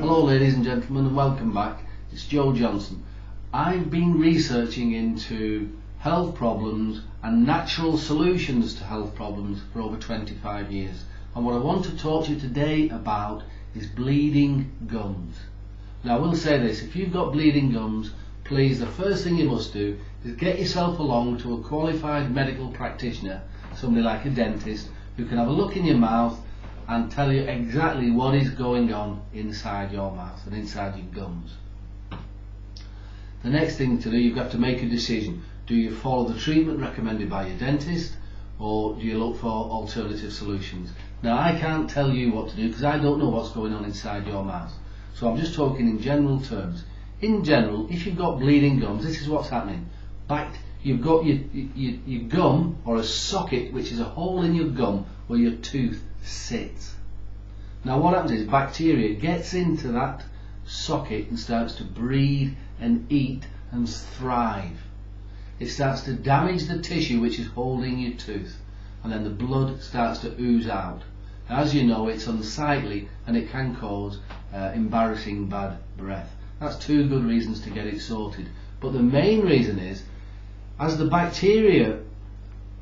Hello ladies and gentlemen, and welcome back. It's Joe Johnson. I've been researching into health problems and natural solutions to health problems for over 25 years. And what I want to talk to you today about is bleeding gums. Now I will say this, if you've got bleeding gums, please, the first thing you must do is get yourself along to a qualified medical practitioner, somebody like a dentist, who can have a look in your mouth and tell you exactly what is going on inside your mouth and inside your gums. The next thing to do, you've got to make a decision. Do you follow the treatment recommended by your dentist, or do you look for alternative solutions? Now I can't tell you what to do because I don't know what's going on inside your mouth. So I'm just talking in general terms. In general, if you've got bleeding gums, this is what's happening. You've got your gum, or a socket, which is a hole in your gum where your tooth sits. Now what happens is bacteria gets into that socket and starts to breed and eat and thrive. It starts to damage the tissue which is holding your tooth, and then the blood starts to ooze out. As you know, it's unsightly and it can cause embarrassing bad breath. That's two good reasons to get it sorted. But the main reason is, as the bacteria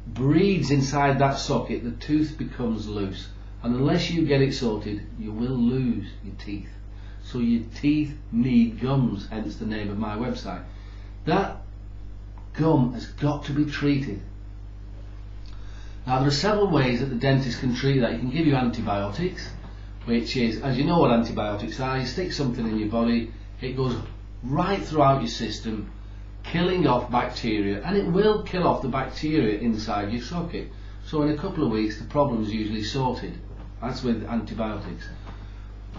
breeds inside that socket, the tooth becomes loose, and unless you get it sorted, you will lose your teeth. So your teeth need gums, hence the name of my website. That gum has got to be treated. Now there are several ways that the dentist can treat that. You can give you antibiotics, which is, as you know what antibiotics are, you stick something in your body, it goes right throughout your system, killing off bacteria, and it will kill off the bacteria inside your socket. So in a couple of weeks the problem is usually sorted. That's with antibiotics.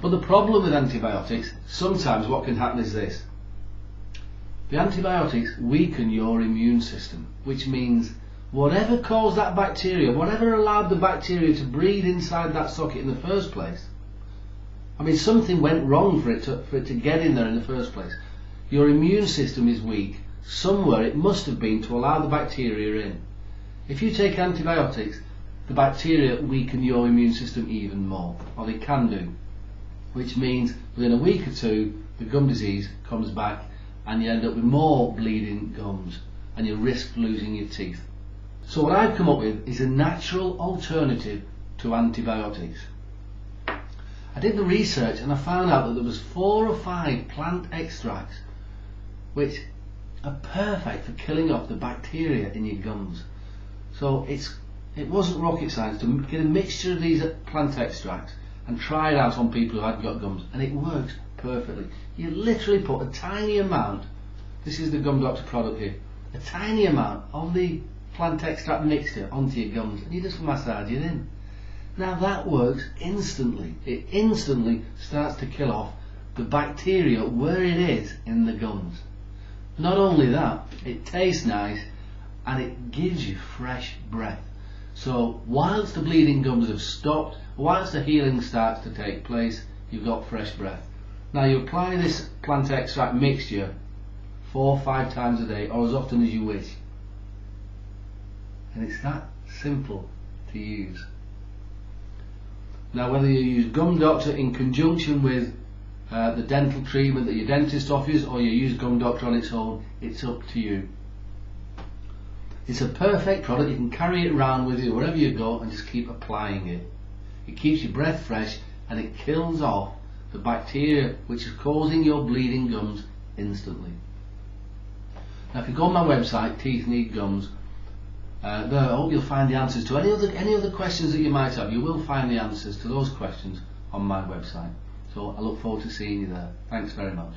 But the problem with antibiotics, sometimes what can happen is this. The antibiotics weaken your immune system, which means whatever caused that bacteria, whatever allowed the bacteria to breed inside that socket in the first place, I mean, something went wrong for it to get in there in the first place. Your immune system is weak. Somewhere it must have been to allow the bacteria in. If you take antibiotics, the bacteria weaken your immune system even more, or they can do, which means within a week or two the gum disease comes back and you end up with more bleeding gums and you risk losing your teeth. So what I've come up with is a natural alternative to antibiotics. I did the research and I found out that there was 4 or 5 plant extracts which are perfect for killing off the bacteria in your gums. So it wasn't rocket science to get a mixture of these plant extracts and try it out on people who had got gums, and it works perfectly. You literally put a tiny amount, this is the Gum Doctor product here, a tiny amount of the plant extract mixture onto your gums, and you just massage it in. Now that works instantly. It instantly starts to kill off the bacteria where it is in the gums. Not only that, it tastes nice and it gives you fresh breath. So whilst the bleeding gums have stopped, whilst the healing starts to take place, you've got fresh breath. Now you apply this plant extract mixture 4 or 5 times a day, or as often as you wish. And it's that simple to use. Now whether you use Gum Doctor in conjunction with the dental treatment that your dentist offers, or you use Gum Doctor on its own, it's up to you. It's a perfect product. You can carry it around with you wherever you go and just keep applying it. It keeps your breath fresh and it kills off the bacteria which is causing your bleeding gums instantly. Now if you go on my website, Teeth Need Gums, there I hope you'll find the answers to any other questions that you might have. You will find the answers to those questions on my website. So I look forward to seeing you there. Thanks very much.